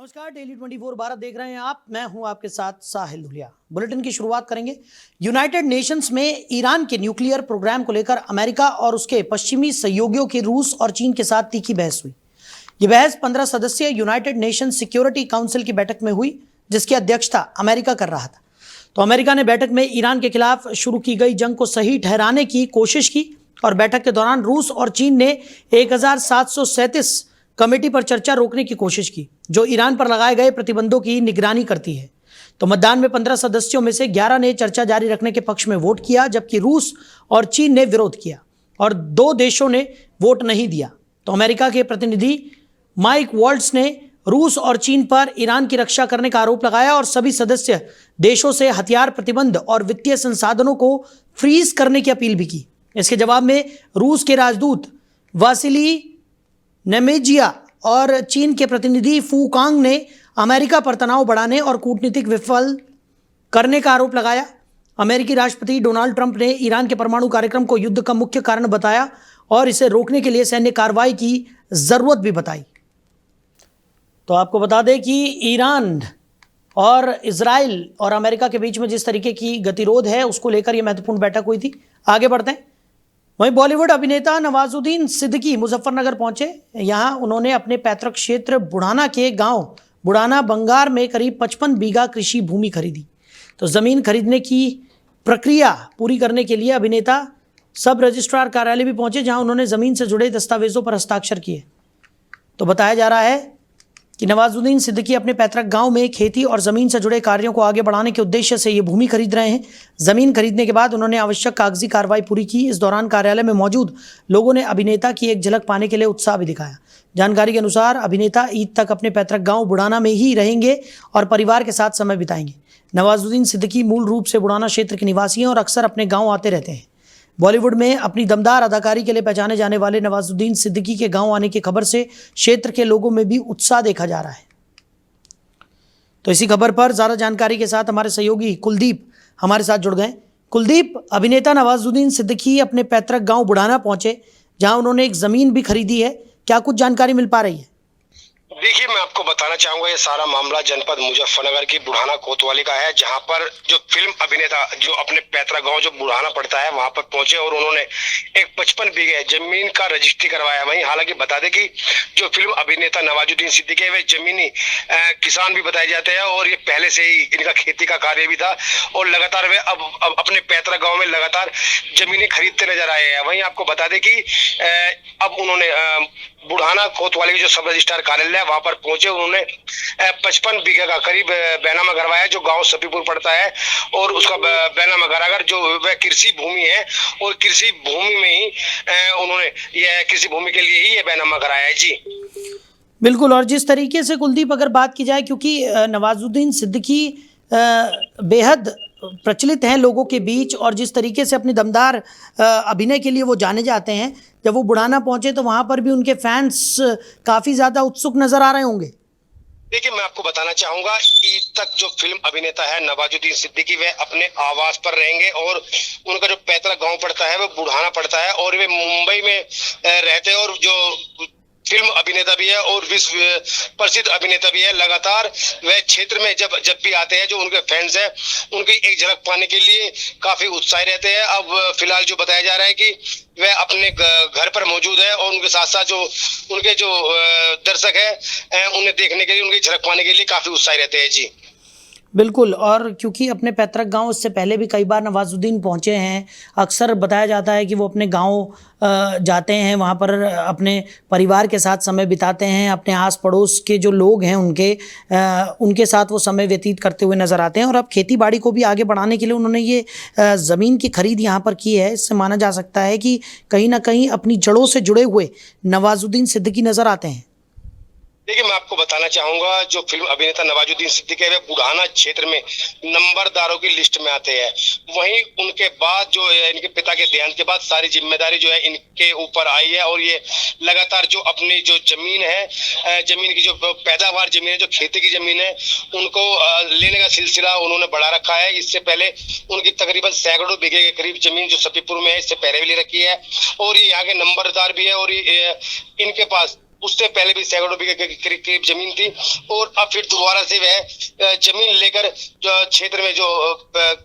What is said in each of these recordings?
नमस्कार, डेली 24 भारत देख रहे हैं आप। मैं हूं आपके साथ साहिल धुलिया। बुलेटिन की शुरुआत करेंगे। यूनाइटेड नेशंस में ईरान के न्यूक्लियर प्रोग्राम को लेकर अमेरिका और उसके पश्चिमी सहयोगियों की रूस और चीन के साथ तीखी बहस हुई। यह बहस 15 सदस्यीय यूनाइटेड नेशन सिक्योरिटी काउंसिल की बैठक में हुई, जिसकी अध्यक्षता अमेरिका कर रहा था। तो अमेरिका ने बैठक में ईरान के खिलाफ शुरू की गई जंग को सही ठहराने की कोशिश की और बैठक के दौरान रूस और चीन ने 1737 कमेटी पर चर्चा रोकने की कोशिश की, जो ईरान पर लगाए गए प्रतिबंधों की निगरानी करती है। तो मतदान में 15 सदस्यों में से 11 ने चर्चा जारी रखने के पक्ष में वोट किया, जबकि रूस और चीन ने विरोध किया और 2 देशों ने वोट नहीं दिया। तो अमेरिका के प्रतिनिधि माइक वॉल्ट्स ने रूस और चीन पर ईरान की रक्षा करने का आरोप लगाया और सभी सदस्य देशों से हथियार प्रतिबंध और वित्तीय संसाधनों को फ्रीज करने की अपील भी की। इसके जवाब में रूस के राजदूत वासिली नेमेजिया और चीन के प्रतिनिधि फू कांग ने अमेरिका पर तनाव बढ़ाने और कूटनीतिक विफल करने का आरोप लगाया। अमेरिकी राष्ट्रपति डोनाल्ड ट्रंप ने ईरान के परमाणु कार्यक्रम को युद्ध का मुख्य कारण बताया और इसे रोकने के लिए सैन्य कार्रवाई की जरूरत भी बताई। तो आपको बता दें कि ईरान और इजराइल और अमेरिका के बीच में जिस तरीके की गतिरोध है, उसको लेकर यह महत्वपूर्ण बैठक हुई थी। आगे बढ़ते हैं। वहीं बॉलीवुड अभिनेता नवाजुद्दीन सिद्दीकी मुजफ्फरनगर पहुंचे। यहां उन्होंने अपने पैतृक क्षेत्र बुढ़ाना के गांव बुढ़ाना बंगार में करीब 55 बीघा कृषि भूमि खरीदी। तो जमीन खरीदने की प्रक्रिया पूरी करने के लिए अभिनेता सब रजिस्ट्रार कार्यालय भी पहुंचे, जहां उन्होंने जमीन से जुड़े दस्तावेजों पर हस्ताक्षर किए। तो बताया जा रहा है कि नवाजुद्दीन सिद्दीकी अपने पैतृक गांव में खेती और ज़मीन से जुड़े कार्यों को आगे बढ़ाने के उद्देश्य से ये भूमि खरीद रहे हैं। ज़मीन खरीदने के बाद उन्होंने आवश्यक कागजी कार्रवाई पूरी की। इस दौरान कार्यालय में मौजूद लोगों ने अभिनेता की एक झलक पाने के लिए उत्साह भी दिखाया। जानकारी के अनुसार अभिनेता ईद तक अपने पैतृक गाँव बुढ़ाना में ही रहेंगे और परिवार के साथ समय बिताएंगे। नवाजुद्दीन सिद्दीकी मूल रूप से बुढ़ाना क्षेत्र के निवासी हैं और अक्सर अपने गाँव आते रहते हैं। बॉलीवुड में अपनी दमदार अदाकारी के लिए पहचाने जाने वाले नवाजुद्दीन सिद्दीकी के गांव आने की खबर से क्षेत्र के लोगों में भी उत्साह देखा जा रहा है। तो इसी खबर पर ज्यादा जानकारी के साथ हमारे सहयोगी कुलदीप हमारे साथ जुड़ गए। कुलदीप, अभिनेता नवाजुद्दीन सिद्दीकी अपने पैतृक गांव बुढ़ाना पहुंचे, जहां उन्होंने एक जमीन भी खरीदी है। क्या कुछ जानकारी मिल पा रही है? देखिए, मैं आपको बताना चाहूंगा, ये सारा मामला जनपद मुजफ्फरनगर की बुढ़ाना कोतवाली का है, जहां पर जो फिल्म अभिनेता जो अपने पैतृक गांव जो बुढ़ाना पड़ता है वहां पर पहुंचे और उन्होंने एक 55 बीघे जमीन का रजिस्ट्री करवाया। वहीं हालांकि बता दें कि जो फिल्म अभिनेता नवाजुद्दीन सिद्दीकी है वे जमीनी किसान भी बताए जाते हैं और ये पहले से ही इनका खेती का कार्य भी था और लगातार वे अब अपने पैतृक गाँव में लगातार जमीनें खरीदते नजर आए हैं। वहीं आपको बता दें कि अब उन्होंने बुढ़ाना कोतवाली के जो सब रजिस्ट्रार कार्यालय है वहां पर पहुंचे। उन्होंने 55 बीघे का करीब बैनामा करवाया, जो गांव सफीपुर पड़ता है, और उसका बैनामा कराकर जो वह कृषि भूमि है और कृषि भूमि में ही उन्होंने यह कृषि भूमि के लिए ही यह बैनामा कराया है। जी बिल्कुल। और जिस तरीके से कुलदीप अगर बात की जाए, क्योंकि नवाजुद्दीन सिद्दीकी बेहद प्रचलित हैं लोगों के बीच और जिस तरीके से अपनी दमदार अभिनय के लिए वो जाने जाते हैं, जब वो बुढ़ाना पहुंचे तो वहां पर भी उनके फैंस काफी ज्यादा उत्सुक नजर आ रहे होंगे। देखिए, मैं आपको बताना चाहूंगा, ईद तक जो फिल्म अभिनेता है नवाजुद्दीन सिद्दीकी वे अपने आवास पर रहेंगे और उनका जो पैतृक गांव पड़ता है वो बुढ़ाना पड़ता है और वे मुंबई में रहते हैं और जो फिल्म अभिनेता भी है और विश्व प्रसिद्ध अभिनेता भी है। लगातार वह क्षेत्र में जब भी आते हैं, जो उनके फैंस हैं उनकी एक झलक पाने के लिए काफी उत्साही रहते हैं। अब फिलहाल जो बताया जा रहा है कि वह अपने घर पर मौजूद है और उनके साथ साथ जो उनके जो दर्शक है उन्हें देखने के लिए, उनकी झलक पाने के लिए काफी उत्साही रहते हैं। जी बिल्कुल। और क्योंकि अपने पैतृक गांव इससे पहले भी कई बार नवाजुद्दीन पहुंचे हैं, अक्सर बताया जाता है कि वो अपने गांव जाते हैं, वहां पर अपने परिवार के साथ समय बिताते हैं, अपने आस पड़ोस के जो लोग हैं उनके साथ वो समय व्यतीत करते हुए नज़र आते हैं। और अब खेती बाड़ी को भी आगे बढ़ाने के लिए उन्होंने ये ज़मीन की खरीद यहाँ पर की है। इससे माना जा सकता है कि कहीं ना कहीं अपनी जड़ों से जुड़े हुए नवाजुद्दीन सिद्दीकी नज़र आते हैं। देखिए, मैं आपको बताना चाहूंगा, जो फिल्म अभिनेता नवाजुद्दीन सिद्दीकी है वे बुढ़ाना क्षेत्र में नंबरदारों की लिस्ट में आते हैं। वहीं उनके बाद जो इनके पिता के देहांत के बाद सारी जिम्मेदारी जो है इनके ऊपर आई है और ये लगातार जो अपनी जो जमीन है, जमीन की जो पैदावार जमीन है, जो खेती की जमीन है, उनको लेने का सिलसिला उन्होंने बढ़ा रखा है। इससे पहले उनकी तकरीबन सैकड़ों बीघे के करीब जमीन जो सफीपुर में है, इससे पहले भी ले रखी है और ये यहाँ के नंबरदार भी है और ये इनके पास उससे पहले भी सैकड़ों बीघे के करीब जमीन थी, और अब फिर दोबारा से वह जमीन लेकर जो क्षेत्र में जो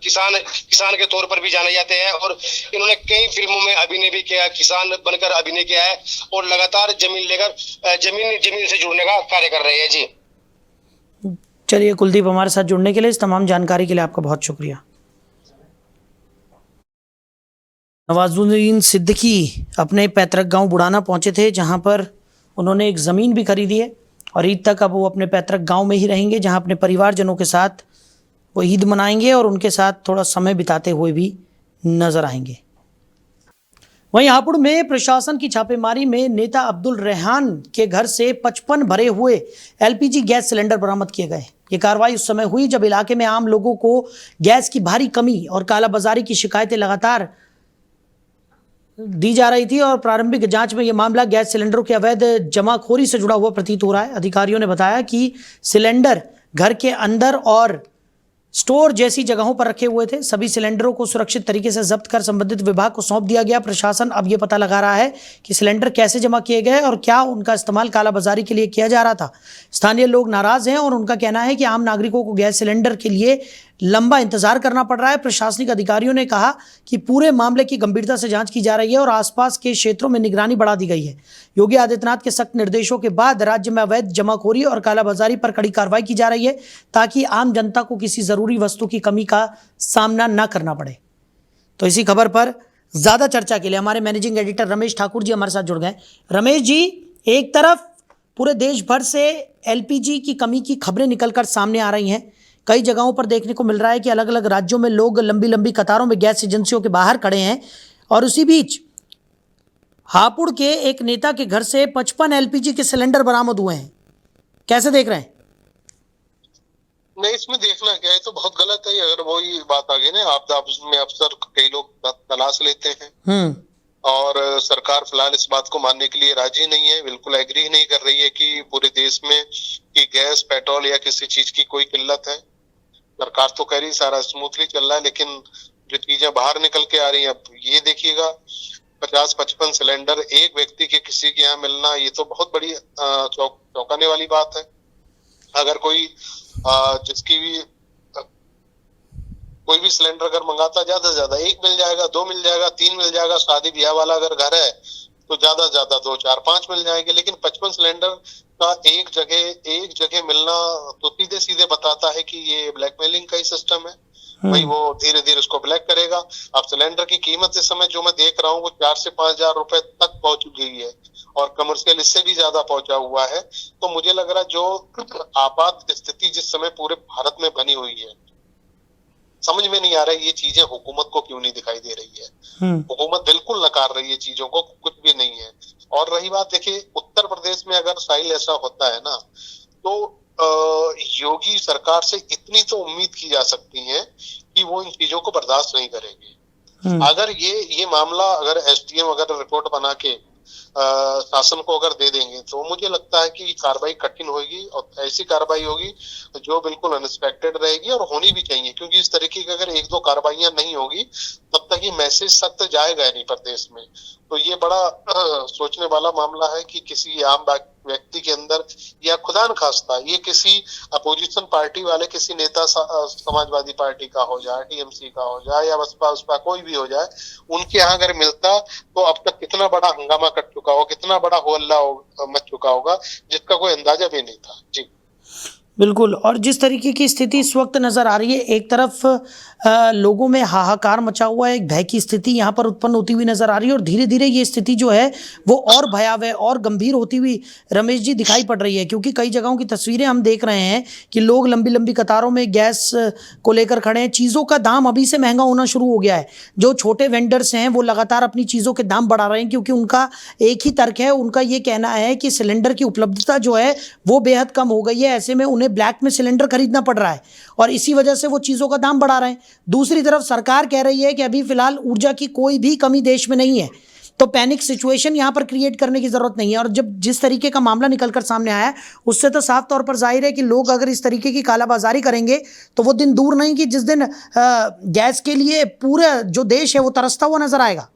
किसान के तौर पर भी जाने जाते हैं, और इन्होंने कई फिल्मों में अभिनय भी किया, किसान बनकर अभिनय किया है, और लगातार जमीन लेकर जमीन से जुड़ने का कार्य कर रहे हैं। जी चलिए कुलदीप, हमारे साथ जुड़ने के लिए, इस तमाम जानकारी के लिए आपका बहुत शुक्रिया। नवाजुद्दीन सिद्दीकी अपने पैतृक गांव बुढ़ाना पहुंचे थे, जहां पर उन्होंने एक ज़मीन भी खरीदी है और ईद तक अब वो अपने पैतृक गांव में ही रहेंगे, जहां अपने परिवारजनों के साथ वो ईद मनाएंगे और उनके साथ थोड़ा समय बिताते हुए भी नजर आएंगे। वहीं हापुड़ में प्रशासन की छापेमारी में नेता अब्दुल रेहान के घर से 55 भरे हुए एलपीजी गैस सिलेंडर बरामद किए गए। ये कार्रवाई उस समय हुई जब इलाके में आम लोगों को गैस की भारी कमी और कालाबाजारी की शिकायतें लगातार दी जा रही थी, और प्रारंभिक जांच में यह मामला गैस सिलेंडरों के अवैध जमाखोरी से जुड़ा हुआ प्रतीत हो रहा है। अधिकारियों ने बताया कि सिलेंडर घर के अंदर और स्टोर जैसी जगहों पर रखे हुए थे। सभी सिलेंडरों को सुरक्षित तरीके से जब्त कर संबंधित विभाग को सौंप दिया गया। प्रशासन अब यह पता लगा रहा है कि सिलेंडर कैसे जमा किए गए और क्या उनका इस्तेमाल कालाबाजारी के लिए किया जा रहा था। स्थानीय लोग नाराज हैं और उनका कहना है कि आम नागरिकों को गैस सिलेंडर के लिए लंबा इंतजार करना पड़ रहा है। प्रशासनिक अधिकारियों ने कहा कि पूरे मामले की गंभीरता से जांच की जा रही है और आसपास के क्षेत्रों में निगरानी बढ़ा दी गई है। योगी आदित्यनाथ के सख्त निर्देशों के बाद राज्य में अवैध जमाखोरी और कालाबाजारी पर कड़ी कार्रवाई की जा रही है, ताकि आम जनता को किसी जरूरी वस्तु की कमी का सामना न करना पड़े। तो इसी खबर पर ज्यादा चर्चा के लिए हमारे मैनेजिंग एडिटर रमेश ठाकुर जी हमारे साथ जुड़ गए। रमेश जी, एक तरफ पूरे देश भर से एलपीजी की कमी की खबरें निकलकर सामने आ रही हैं। कई जगहों पर देखने को मिल रहा है कि अलग अलग राज्यों में लोग लंबी लंबी कतारों में गैस एजेंसियों के बाहर खड़े हैं, और उसी बीच हापुड़ के एक नेता के घर से 55 एलपीजी के सिलेंडर बरामद हुए हैं। कैसे देख रहे हैं? नहीं, इसमें देखना क्या है, तो बहुत गलत है। अगर वही बात आ गई ना, आपदा में अफसर कई लोग तलाश लेते हैं और सरकार फिलहाल इस बात को मानने के लिए राजी नहीं है, बिल्कुल एग्री नहीं कर रही है कि पूरे देश में कि गैस, पेट्रोल या किसी चीज की कोई किल्लत है। सरकार तो कह रही सारा स्मूथली चल रहा है, लेकिन जो चीजें बाहर निकल के आ रही हैं, अब ये देखिएगा 50-55 सिलेंडर एक व्यक्ति के किसी के यहाँ मिलना, ये तो बहुत बड़ी चौंकाने वाली बात है। अगर कोई जिसकी भी कोई भी सिलेंडर अगर मंगाता, ज्यादा से ज्यादा 1 मिल जाएगा, 2 मिल जाएगा, 3 मिल जाएगा। शादी ब्याह वाला अगर घर है तो ज्यादा से ज्यादा 2, 4, 5 मिल जाएंगे, लेकिन 55 सिलेंडर का एक जगह मिलना तो सीधे सीधे बताता है कि ये ब्लैकमेलिंग का ही सिस्टम है। भाई वो धीरे धीरे उसको ब्लैक करेगा। अब सिलेंडर की कीमत इस समय जो मैं देख रहा हूँ वो 4 से 5 हजार रुपए तक पहुंच गई है, और कमर्शियल इससे भी ज्यादा पहुंचा हुआ है। तो मुझे लग रहा है जो आपात स्थिति जिस समय पूरे भारत में बनी हुई है, समझ में नहीं आ रहा है ये चीजें हुकूमत को क्यों नहीं दिखाई दे रही है। हुकूमत बिल्कुल नकार रही है चीजों को, कुछ भी नहीं है। और रही बात, देखिए उत्तर प्रदेश में अगर साहिल ऐसा होता है ना, तो योगी सरकार से इतनी तो उम्मीद की जा सकती है कि वो इन चीजों को बर्दाश्त नहीं करेंगे। अगर ये मामला अगर एसडीएम अगर रिपोर्ट बना के शासन को अगर दे देंगे, तो मुझे लगता है कि कार्रवाई कठिन होगी, और ऐसी कार्रवाई होगी जो बिल्कुल अनएक्सपेक्टेड रहेगी और होनी भी चाहिए। क्योंकि इस तरीके की अगर 1-2 कार्रवाइयां नहीं होगी, तब तक ये मैसेज सख्त जाएगा नहीं प्रदेश में। तो ये बड़ा सोचने वाला मामला है कि किसी आम व्यक्ति के अंदर, या खुदा न खास्ता ये किसी अपोजिशन पार्टी वाले किसी नेता, समाजवादी पार्टी का हो जाए, टीएमसी का हो जाए, या बसपा कोई भी हो जाए, उनके यहाँ अगर मिलता तो अब तक कितना बड़ा हंगामा कर चुका होगा, कितना बड़ा हो हल्ला मच चुका होगा, जिसका कोई अंदाजा भी नहीं था। जी बिल्कुल। और जिस तरीके की स्थिति इस वक्त नज़र आ रही है, एक तरफ लोगों में हाहाकार मचा हुआ है, एक भय की स्थिति यहाँ पर उत्पन्न होती हुई नज़र आ रही है, और धीरे धीरे ये स्थिति जो है वो और भयावह और गंभीर होती हुई रमेश जी दिखाई पड़ रही है। क्योंकि कई जगहों की तस्वीरें हम देख रहे हैं कि लोग लंबी लंबी कतारों में गैस को लेकर खड़े हैं। चीज़ों का दाम अभी से महंगा होना शुरू हो गया है। जो छोटे वेंडर्स हैं वो लगातार अपनी चीज़ों के दाम बढ़ा रहे हैं, क्योंकि उनका एक ही तर्क है, उनका ये कहना है कि सिलेंडर की उपलब्धता जो है वो बेहद कम हो गई है। ऐसे में उन्हें ब्लैक में सिलेंडर खरीदना पड़ रहा है, और इसी वजह से वो चीज़ों का दाम बढ़ा रहे हैं। दूसरी तरफ सरकार कह रही है कि अभी फिलहाल ऊर्जा की कोई भी कमी देश में नहीं है, तो पैनिक सिचुएशन यहाँ पर क्रिएट करने की ज़रूरत नहीं है। और जब जिस तरीके का मामला निकलकर सामने आया है, उससे तो साफ तौर पर जाहिर है कि लोग अगर इस तरीके की कालाबाजारी करेंगे तो वो दिन दूर नहीं कि जिस दिन गैस के लिए पूरा जो देश है वो तरसता हुआ नजर आएगा।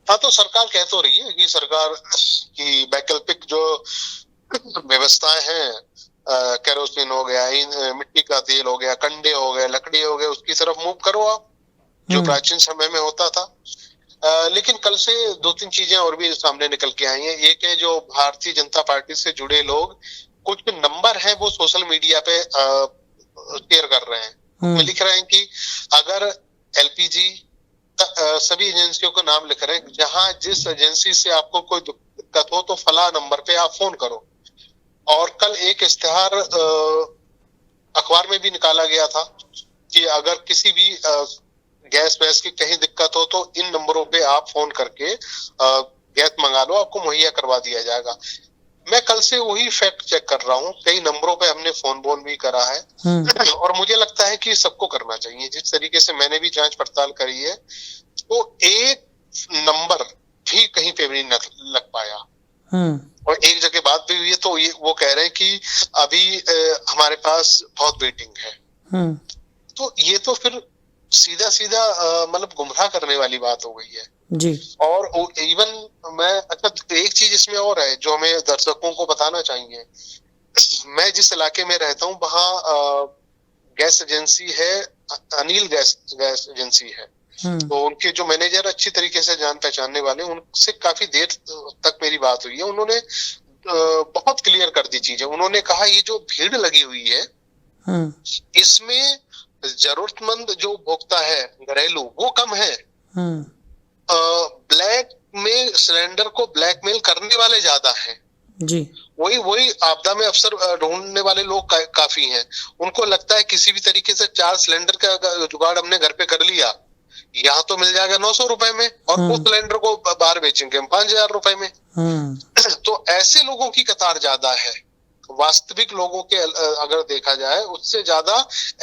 हाँ, तो सरकार कह तो रही है कि सरकार की वैकल्पिक जो व्यवस्थाएं हैं, केरोसिन हो गया, मिट्टी का तेल हो गया, कंडे हो गए, लकड़ी हो गए, उसकी तरफ मूव करो आप, जो प्राचीन समय में होता था। लेकिन कल से 2-3 चीजें और भी सामने निकल के आई हैं। एक है, जो भारतीय जनता पार्टी से जुड़े लोग, कुछ नंबर हैं वो सोशल मीडिया पे शेयर कर रहे हैं। उसमें लिख रहे हैं कि अगर एलपीजी, सभी एजेंसियों का नाम लिख रहे हैं, जहां जिस एजेंसी से आपको कोई दिक्कत हो तो फला नंबर पे आप फोन करो। और कल एक इश्तेहार अखबार में भी निकाला गया था कि अगर किसी भी गैस वैस की कहीं दिक्कत हो तो इन नंबरों पे आप फोन करके गैस मंगा लो, आपको मुहैया करवा दिया जाएगा। मैं कल से वही फैक्ट चेक कर रहा हूँ, कई नंबरों पे हमने फोन बोन भी करा है और मुझे लगता है कि सबको करना चाहिए। जिस तरीके से मैंने भी जांच पड़ताल करी है, तो एक नंबर भी कहीं पे भी न लग पाया। और एक जगह बात भी हुई है, तो ये वो कह रहे हैं कि अभी हमारे पास बहुत वेटिंग है। तो ये तो फिर सीधा सीधा मतलब गुमराह करने वाली बात हो गई है जी। और इवन मैं, अच्छा एक चीज इसमें और है जो हमें दर्शकों को बताना चाहिए। मैं जिस इलाके में रहता हूँ वहाँ गैस एजेंसी है, अनिल गैस एजेंसी है। तो उनके जो मैनेजर अच्छी तरीके से जान पहचानने वाले, उनसे काफी देर तक मेरी बात हुई है। उन्होंने बहुत क्लियर कर दी चीजें। उन्होंने कहा ये जो भीड़ लगी हुई है, इसमें जरूरतमंद जो उपभोक्ता है घरेलू, वो कम है। ब्लैक में सिलेंडर को ब्लैकमेल करने वाले ज्यादा हैं जी। वही आपदा में अफसर ढूंढने वाले लोग काफी हैं। उनको लगता है किसी भी तरीके से 4 सिलेंडर का जुगाड़ हमने घर पे कर लिया, यहाँ तो मिल जाएगा 900 रुपए में, और उस सिलेंडर को बाहर बेचेंगे हम 5000 रुपए में। तो ऐसे लोगों की कतार ज्यादा है। वास्तविक लोगों के अगर देखा जाए, उससे ज्यादा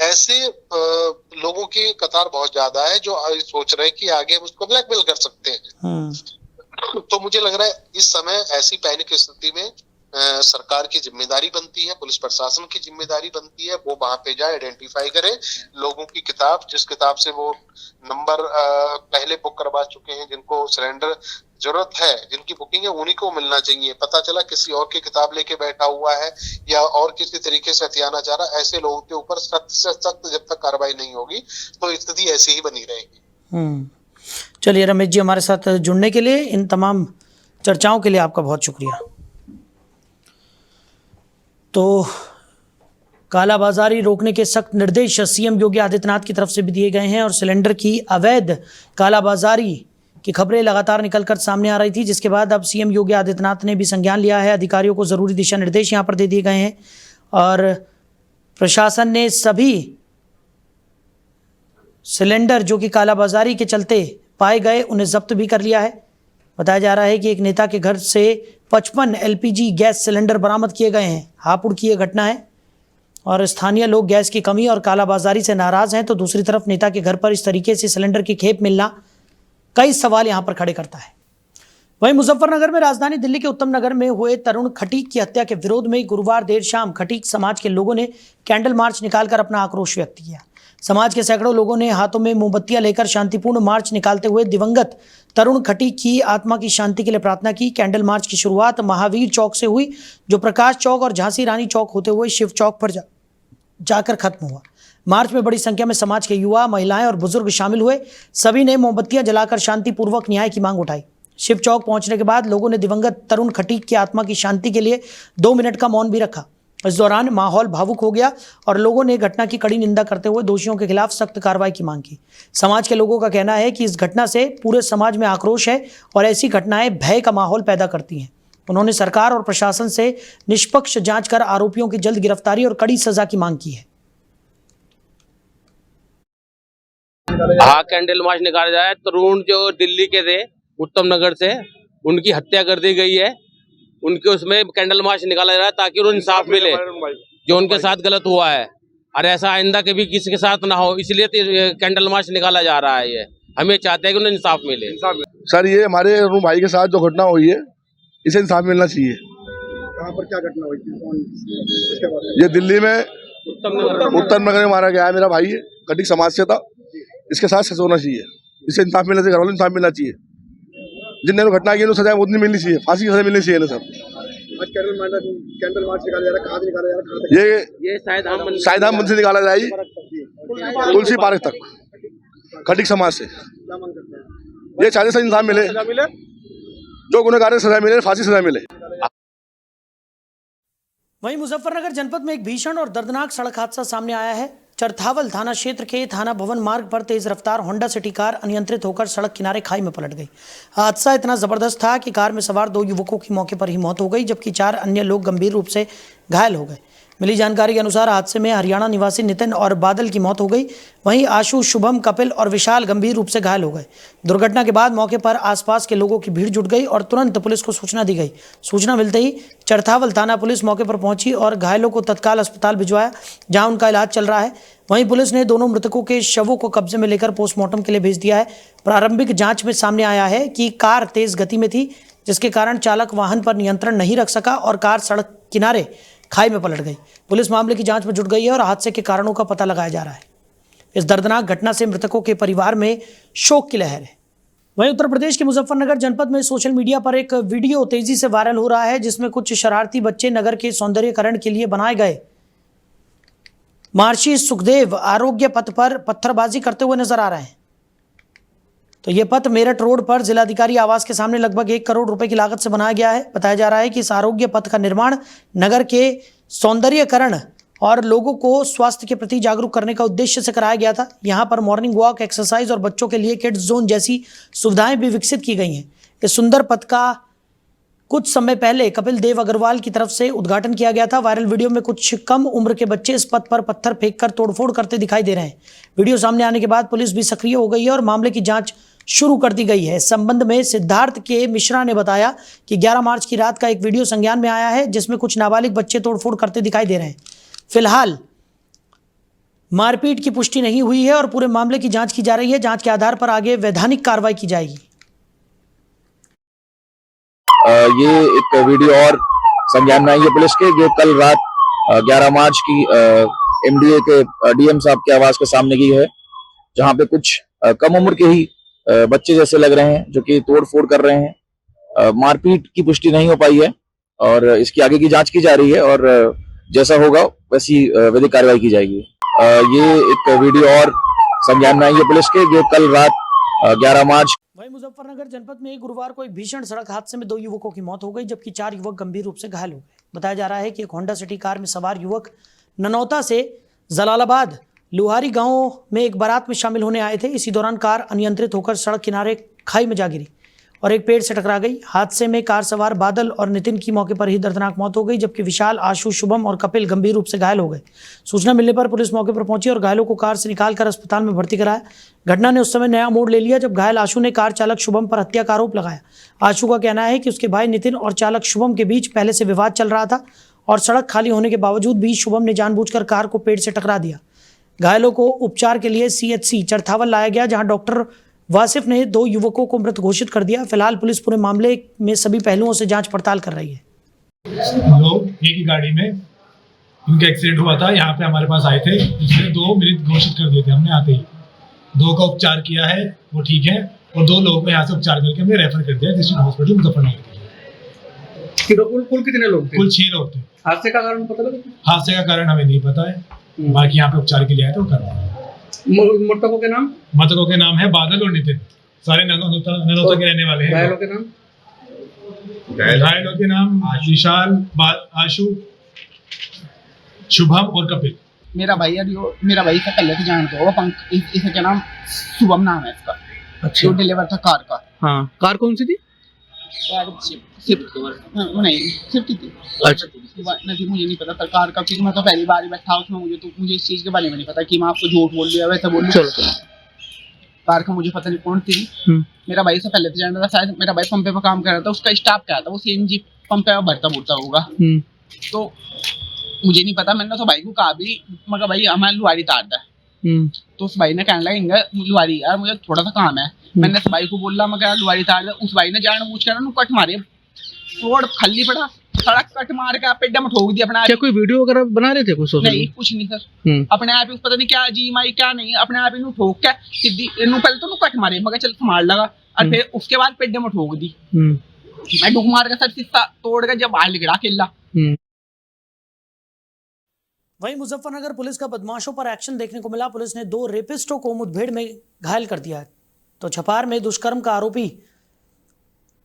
ऐसे लोगों की कतार बहुत ज्यादा है जो सोच रहे हैं कि आगे उसको ब्लैकमेल कर सकते हैं। तो मुझे लग रहा है इस समय ऐसी पैनिक स्थिति में सरकार की जिम्मेदारी बनती है, पुलिस प्रशासन की जिम्मेदारी बनती है, वो वहां पे जाए, आइडेंटिफाई करे लोगों की किताब, जिस किताब से वो नंबर पहले बुक करवा चुके हैं, जिनको सिलेंडर जरूरत है, जिनकी बुकिंग है, उन्हीं को मिलना चाहिए। पता चला किसी और की किताब लेके बैठा हुआ है या और किसी तरीके से हथियाना चाह रहा, ऐसे लोगों के ऊपर सख्त से सख्त जब तक कार्रवाई नहीं होगी तो स्थिति ऐसी ही बनी रहेगी। चलिए रमेश जी, हमारे साथ जुड़ने के लिए, इन तमाम चर्चाओं के लिए आपका बहुत शुक्रिया। तो कालाबाजारी रोकने के सख्त निर्देश सीएम योगी आदित्यनाथ की तरफ से भी दिए गए हैं और सिलेंडर की अवैध कालाबाजारी की खबरें लगातार निकलकर सामने आ रही थी, जिसके बाद अब सीएम योगी आदित्यनाथ ने भी संज्ञान लिया है। अधिकारियों को ज़रूरी दिशा निर्देश यहाँ पर दे दिए गए हैं और प्रशासन ने सभी सिलेंडर जो कि कालाबाजारी के चलते पाए गए उन्हें जब्त भी कर लिया है। बताया जा रहा है कि एक नेता के घर से 55 एलपीजी गैस सिलेंडर बरामद किए गए हैं। हापुड़ की यह घटना है और स्थानीय लोग गैस की कमी और कालाबाजारी से नाराज़ हैं, तो दूसरी तरफ नेता के घर पर इस तरीके से सिलेंडर की खेप मिलना कई सवाल यहां पर खड़े करता है। वहीं मुजफ्फरनगर में राजधानी दिल्ली के उत्तम नगर में हुए तरुण खटीक की हत्या के विरोध में गुरुवार देर शाम खटीक समाज के लोगों ने कैंडल मार्च निकालकर अपना आक्रोश व्यक्त किया। समाज के सैकड़ों लोगों ने हाथों में मोमबत्तियां लेकर शांतिपूर्ण मार्च निकालते हुए दिवंगत तरुण खटीक की आत्मा की शांति के लिए प्रार्थना की। कैंडल मार्च की शुरुआत महावीर चौक से हुई, जो प्रकाश चौक और झांसी रानी चौक होते हुए शिव चौक पर जाकर खत्म हुआ। मार्च में बड़ी संख्या में समाज के युवा, महिलाएं और बुजुर्ग शामिल हुए। सभी ने मोमबत्तियां जलाकर शांतिपूर्वक न्याय की मांग उठाई। शिव चौक पहुंचने के बाद लोगों ने दिवंगत तरुण खटीक की आत्मा की शांति के लिए 2 मिनट का मौन भी रखा। इस दौरान माहौल भावुक हो गया और लोगों ने घटना की कड़ी निंदा करते हुए दोषियों के खिलाफ सख्त कार्रवाई की मांग की। समाज के लोगों का कहना है कि इस घटना से पूरे समाज में आक्रोश है और ऐसी घटनाएं भय का माहौल पैदा करती हैं। उन्होंने सरकार और प्रशासन से निष्पक्ष जांच कर आरोपियों की जल्द गिरफ्तारी और कड़ी सजा की मांग की है। हाँ, कैंडल मार्च निकाला जाए। तरुण जो दिल्ली के थे उत्तम नगर से, उनकी हत्या कर दी गई है। उनके उसमें कैंडल मार्च निकाला जा रहा है ताकि उन्हें इंसाफ मिले जो उनके साथ गलत हुआ है, और ऐसा आइंदा कभी किसी के साथ ना हो, इसलिए कैंडल मार्च निकाला जा रहा है। ये हमें चाहते हैं कि उन्हें इंसाफ मिले। सर, ये हमारे अरुण भाई के साथ जो घटना हुई है, इसे इंसाफ मिलना चाहिए। कहाँ पर क्या घटना हुई थी? ये दिल्ली में उत्तम नगर में मारा गया है। मेरा भाई खटीक समाज से था, इसके साथ सच होना चाहिए। इसे इंसाफ मिलना चाहिए, घर वालों को इंसाफ मिलना चाहिए। जिनने घटना की उन्हें सजा उतनी मिलनी चाहिए, फांसी की सजा मिलनी चाहिए ना सब। आज कैंडल मार्च निकाला जा रहा है, कहाँ से निकाला जा रहा है, कहाँ तक? ये शायद हम मंदिर से निकाला जाए तुलसी पार्क तक, खटिक समाज से। क्या मांग करते हैं? ये चाहते से इंसान मिले, जो गुनहगार है सजा मिले, फांसी सजा मिले। वहीं मुजफ्फरनगर जनपद में एक भीषण और दर्दनाक सड़क हादसा सामने आया है। चरथावल थाना क्षेत्र के थाना भवन मार्ग पर तेज रफ्तार होंडा सिटी कार अनियंत्रित होकर सड़क किनारे खाई में पलट गई। हादसा इतना जबरदस्त था कि कार में सवार 2 युवकों की मौके पर ही मौत हो गई, जबकि 4 अन्य लोग गंभीर रूप से घायल हो गए। मिली जानकारी के अनुसार हादसे में हरियाणा निवासी नितिन और बादल की मौत हो गई। वहीं आशु, शुभम, कपिल और विशाल गंभीर रूप से घायल हो गए। दुर्घटना के बाद मौके पर आसपास के लोगों की भीड़ जुट गई और तुरंत पुलिस को सूचना दी गई। सूचना मिलते ही चरथावल थाना पुलिस मौके पर पहुंची और घायलों को तत्काल अस्पताल भिजवाया, जहां उनका इलाज चल रहा है। वहीं पुलिस ने दोनों मृतकों के शवों को कब्जे में लेकर पोस्टमार्टम के लिए भेज दिया है। प्रारंभिक जांच में सामने आया है कि कार तेज गति में थी, जिसके कारण चालक वाहन पर नियंत्रण नहीं रख सका और कार सड़क किनारे खाई में पलट गई। पुलिस मामले की जांच में जुट गई है और हादसे के कारणों का पता लगाया जा रहा है। इस दर्दनाक घटना से मृतकों के परिवार में शोक की लहर है। वहीं उत्तर प्रदेश के मुजफ्फरनगर जनपद में सोशल मीडिया पर एक वीडियो तेजी से वायरल हो रहा है, जिसमें कुछ शरारती बच्चे नगर के सौंदर्यीकरण के लिए बनाए गए महर्षि सुखदेव आरोग्य पथ पर पत्थरबाजी करते हुए नजर आ रहे हैं। तो ये पथ मेरठ रोड पर जिलाधिकारी आवास के सामने लगभग 1 करोड़ रुपए की लागत से बनाया गया है। बताया जा रहा है कि इस आरोग्य पथ का निर्माण नगर के सौंदर्यीकरण और लोगों को स्वास्थ्य के प्रति जागरूक करने का उद्देश्य से कराया गया था। यहाँ पर मॉर्निंग वॉक, एक्सरसाइज और बच्चों के लिए किड्स जोन जैसी सुविधाएं भी विकसित की गई हैं। इस सुंदर पथ का कुछ समय पहले कपिल देव अग्रवाल की तरफ से उद्घाटन किया गया था। वायरल वीडियो में कुछ कम उम्र के बच्चे इस पथ पर पत्थर फेंककर तोड़फोड़ करते दिखाई दे रहे हैं। वीडियो सामने आने के बाद पुलिस भी सक्रिय हो गई है और मामले की जांच शुरू कर दी गई है। इस संबंध में सिद्धार्थ के मिश्रा ने बताया कि 11 मार्च की रात का एक वीडियो संज्ञान में आया है, जिसमें कुछ नाबालिग बच्चे तोड़फोड़ करते दिखाई दे रहे हैं। फिलहाल मारपीट की पुष्टि नहीं हुई है और पूरे मामले की जांच की जा रही है। जांच के आधार पर आगे वैधानिक कार्रवाई की जाएगी। ये एक वीडियो और संज्ञान में आई है पुलिस के, जो कल रात 11 मार्च की एमडीए के डीएम साहब के आवास के सामने की है, जहां पे कुछ कम उम्र के ही बच्चे जैसे लग रहे हैं जो कि तोड़ फोड़ कर रहे हैं। मारपीट की पुष्टि नहीं हो पाई है और इसकी आगे की जांच की जा रही है और जैसा होगा वैसी विधिक कार्रवाई की जाएगी। ये एक वीडियो और संज्ञान में आई है पुलिस के, जो कल रात 11 मार्च। वहीं मुजफ्फरनगर जनपद में गुरुवार को एक भीषण सड़क हादसे में 2 युवकों की मौत हो गई, जबकि 4 युवक गंभीर रूप से घायल हो गए। बताया जा रहा है कि एक होंडा सिटी कार में सवार युवक ननौता से जलालाबाद लुहारी गांव में एक बारात में शामिल होने आए थे। इसी दौरान कार अनियंत्रित होकर सड़क किनारे खाई में जा गिरी और एक पेड़ से टकरा गई। हादसे में कार सवार बादल और नितिन की मौके पर ही दर्दनाक मौत हो गई, जबकि विशाल, आशु, शुभम और कपिल गंभीर रूप से घायल हो गए। सूचना मिलने पर पुलिस मौके पर पहुंची और घायलों को कार से निकालकर अस्पताल में भर्ती कराया। घटना ने उस समय नया मोड़ ले लिया जब घायल आशु ने कार चालक शुभम पर हत्या का आरोप लगाया। आशु का कहना है कि उसके भाई नितिन और चालक शुभम के बीच पहले से विवाद चल रहा था और सड़क खाली होने के बावजूद भी शुभम ने जानबूझकर कार को पेड़ से टकरा दिया। घायलों को उपचार के लिए सीएचसी चरथावल लाया गया, जहां डॉक्टर वासिफ ने 2 युवकों को मृत घोषित कर दिया। फिलहाल पुलिस पूरे मामले में सभी पहलुओं से जांच पड़ताल कर रही है। लोग एक ही गाड़ी में इनका एक्सीडेंट हुआ था, यहाँ पे हमारे पास आए थे, इसमें 2 मृत घोषित कर दिए थे हमने आते ही। 2 का उपचार किया है, वो ठीक है, और 2 लोगों को यहाँ से उपचार करके हमने रेफर कर दिया डिस्ट्रिक्ट हॉस्पिटल मुजफ्फरनगर। कुल कितने लोग थे? कुल 6 लोग थे। हादसे का कारण पता लगा? हादसे का कारण हमें नहीं पता है, बाकी यहाँ पे उपचार के लिए आए थे, वो कर रहे हैं। मृतकों के नाम? मृतकों के नाम है बादल और नितिन, सारे ननौता के रहने वाले हैं। घायलों के नाम? घायलों के नाम विशाल, आशु, शुभम और कपिल। मेरा भाई से पहले से जानते हो, इसका नाम शुभम नाम है इसका। अच्छा। जो डिलीवर था कार का। हाँ, कार कौन सी थी? शिफ्ट नहीं, शिफ्ट थी। अच्छा। नहीं, मुझे नहीं पता था कार का, क्योंकि मैं तो पहली बार ही बैठा उसमें। मुझे इस चीज के बारे में नहीं पता कि मैं आपको झूठ बोल दिया वैसे बोल। कार का मुझे पता नहीं कौन थी। मेरा भाई से पहले से जानता था, शायद मेरा भाई पंपे पर काम कर रहा था, उसका स्टाफ क्या था, वो सीएनजी पंप पे भरता होगा। तो मुझे नहीं पता, मैंने तो भाई को कहा भी, मगर भाई हमारे लुहारी तार था। तो उस भाई ने कहने लगा लुहारी यार मुझे थोड़ा सा काम है। मैंने उस भाई को बोला मगर लुहारी तार, उस भाई ने जानबूझ कर कट मारे, रोड खाली पड़ा, सड़क कट मार के पेड्डा में ठोक दिया अपने आप क्या कोई वीडियो वगैरह बना रहे थे कुछ सोशल नहीं कुछ नहीं सर अपने आप ही पता नहीं क्या जी माई क्या नहीं अपने आप ही ठोक के सीधी पहले तो कट मारे मगर चल संभाल लगा और फिर उसके बाद पेड्डे में ठोक दी मैं डुक मार के सर शीशा तोड़ के जब बाहर निकला किला। वहीं मुजफ्फरनगर पुलिस का बदमाशों पर एक्शन देखने को मिला। पुलिस ने 2 रेपिस्टों को मुठभेड़ में घायल कर दिया है। तो छपार में दुष्कर्म का आरोपी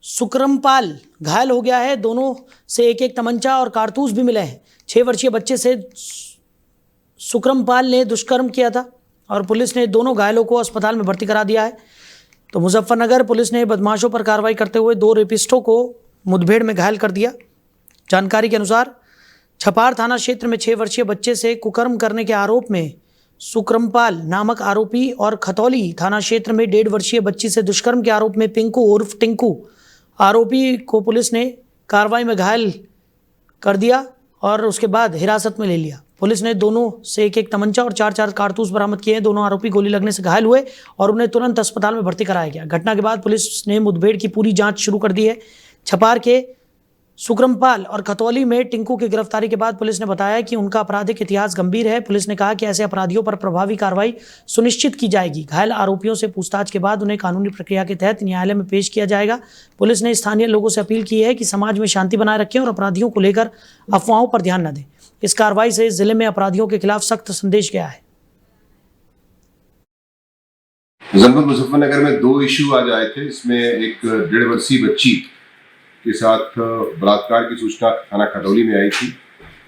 सुकरमपाल घायल हो गया है। दोनों से एक तमंचा और कारतूस भी मिले हैं। 6 वर्षीय बच्चे से सुकरमपाल ने दुष्कर्म किया था और पुलिस ने दोनों घायलों को अस्पताल में भर्ती करा दिया है। तो मुजफ्फरनगर पुलिस ने बदमाशों पर कार्रवाई करते हुए 2 रेपिस्टों को मुठभेड़ में घायल कर दिया। जानकारी के अनुसार छपार थाना क्षेत्र में 6 वर्षीय बच्चे से कुकर्म करने के आरोप में सुकरमपाल नामक आरोपी और खतौली थाना क्षेत्र में 1.5 वर्षीय बच्ची से दुष्कर्म के आरोप में पिंकू उर्फ टिंकू आरोपी को पुलिस ने कार्रवाई में घायल कर दिया और उसके बाद हिरासत में ले लिया। पुलिस ने दोनों से एक तमंचा और 4 कारतूस बरामद किए हैं। दोनों आरोपी गोली लगने से घायल हुए और उन्हें तुरंत अस्पताल में भर्ती कराया गया। घटना के बाद पुलिस ने मुठभेड़ की पूरी जांच शुरू कर दी है। छपार के सुकरमपाल और खतौली में टिंकू की गिरफ्तारी के बाद पुलिस ने बताया कि उनका आपराधिक इतिहास गंभीर है। पुलिस ने कहा कि ऐसे अपराधियों पर प्रभावी कार्रवाई सुनिश्चित की जाएगी। घायल आरोपियों से पूछताछ के बाद उन्हें कानूनी प्रक्रिया के तहत न्यायालय में पेश किया जाएगा। पुलिस ने स्थानीय लोगों से अपील की है कि समाज में शांति बनाए रखें और अपराधियों को लेकर अफवाहों पर ध्यान न दें। इस कार्रवाई से जिले में अपराधियों के खिलाफ सख्त संदेश गया है। जनपद मुजफ्फरनगर में 2 इश्यू आज आए थे। इसमें एक 1.5 वर्षीय बच्ची के साथ बलात्कार की सूचना थाना खतौली में आई थी,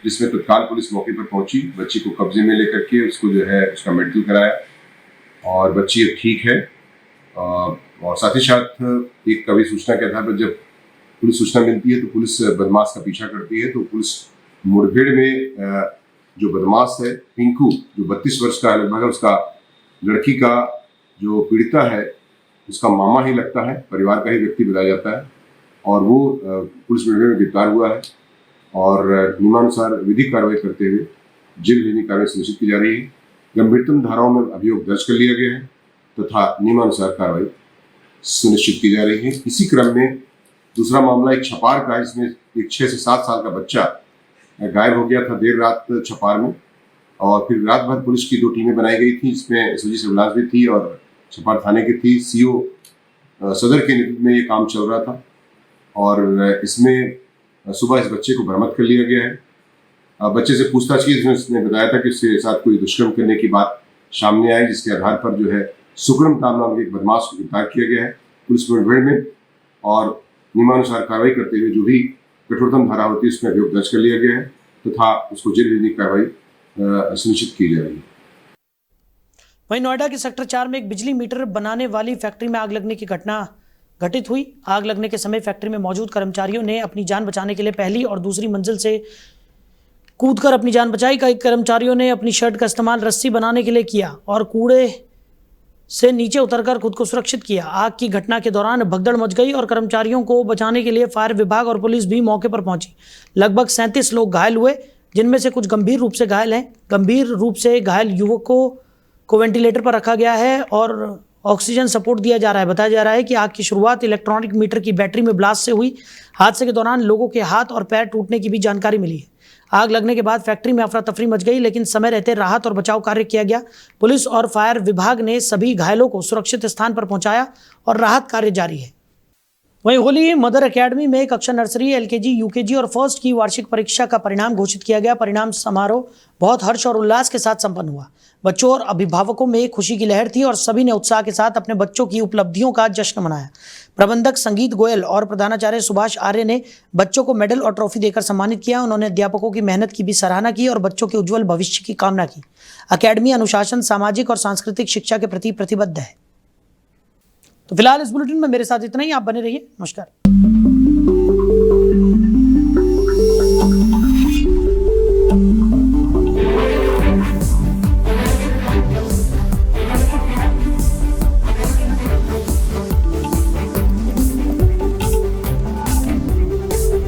जिसमें तत्काल पुलिस मौके पर पहुंची। बच्ची को कब्जे में लेकर के उसको जो है उसका मेडिकल कराया और बच्ची अब ठीक है। और साथ ही साथ एक कभी सूचना के आधार पर जब पुलिस सूचना मिलती है तो पुलिस बदमाश का पीछा करती है। तो पुलिस मुठभेड़ में जो बदमाश है पिंकू, जो 32 वर्ष का है लगभग, उसका लड़की का जो पीड़िता है उसका मामा ही लगता है, परिवार का ही व्यक्ति बताया जाता है और वो पुलिस मुठभेड़ में गिरफ्तार हुआ है और नियमानुसार विधिक कार्रवाई करते हुए जेल भेजने की कार्रवाई सुनिश्चित की जा रही है। गंभीरतम धाराओं में अभियोग दर्ज कर लिया गया है तथा नियमानुसार कार्रवाई सुनिश्चित की जा रही है। इसी क्रम में दूसरा मामला एक छपार का है, जिसमें एक 6 से 7 साल का बच्चा गायब हो गया था देर रात छपार में और फिर रात भर पुलिस की 2 टीमें बनाई गई थी, जिसमें एसओजी सर्विलांस भी थी और छपार थाने की थी। सीओ सदर के नेतृत्व में ये काम चल रहा था और इसमें सुबह इस बच्चे को बरामद कर लिया गया है। बच्चे से पूछताछ की, उसने बताया था कि उसके साथ कोई दुष्कर्म करने की बात सामने आई, जिसके आधार पर जो है सुकरम नाम के एक बदमाश को गिरफ्तार किया गया है पुलिस मुठभेड़ में और नियमानुसार कार्रवाई करते हुए जो भी कठोरतम धारा होती है उसमें अभियोग दर्ज कर लिया गया है तथा उसको जेल भेजने की कार्रवाई सुनिश्चित की जा रही है। वहीं नोएडा के सेक्टर 4 में एक बिजली मीटर बनाने वाली फैक्ट्री में आग लगने की घटना घटित हुई। आग लगने के समय फैक्ट्री में मौजूद कर्मचारियों ने अपनी जान बचाने के लिए पहली और दूसरी मंजिल से कूदकर अपनी जान बचाई। कई कर्मचारियों ने अपनी शर्ट का इस्तेमाल रस्सी बनाने के लिए किया और कूड़े से नीचे उतरकर खुद को सुरक्षित किया। आग की घटना के दौरान भगदड़ मच गई और कर्मचारियों को बचाने के लिए फायर विभाग और पुलिस भी मौके पर पहुंची। लगभग 37 लोग घायल हुए, जिनमें से कुछ गंभीर रूप से घायल हैं। गंभीर रूप से घायल युवकों को वेंटिलेटर पर रखा गया है और ऑक्सीजन सपोर्ट दिया जा रहा है। बताया जा रहा है कि आग की शुरुआत इलेक्ट्रॉनिक मीटर की बैटरी में ब्लास्ट से हुई। हादसे के दौरान लोगों के हाथ और पैर टूटने की भी जानकारी मिली है। आग लगने के बाद फैक्ट्री में अफरा तफरी मच गई, लेकिन समय रहते राहत और बचाव कार्य किया गया। पुलिस और फायर विभाग ने सभी घायलों को सुरक्षित स्थान पर पहुंचाया और राहत कार्य जारी है। वहीं होली मदर एकेडमी में कक्षा नर्सरी, एलकेजी, यूकेजी और फर्स्ट की वार्षिक परीक्षा का परिणाम घोषित किया गया। परिणाम समारोह बहुत हर्ष और उल्लास के साथ संपन्न हुआ। बच्चों और अभिभावकों में खुशी की लहर थी और सभी ने उत्साह के साथ अपने बच्चों की उपलब्धियों का जश्न मनाया। प्रबंधक संगीत गोयल और प्रधानाचार्य सुभाष आर्य ने बच्चों को मेडल और ट्रॉफी देकर सम्मानित किया। उन्होंने अध्यापकों की मेहनत की भी सराहना की और बच्चों के उज्जवल भविष्य की कामना की। अकेडमी अनुशासन, सामाजिक और सांस्कृतिक शिक्षा के प्रति प्रतिबद्ध है। तो फिलहाल इस बुलेटिन में मेरे साथ इतना ही। आप बने रहिए। नमस्कार।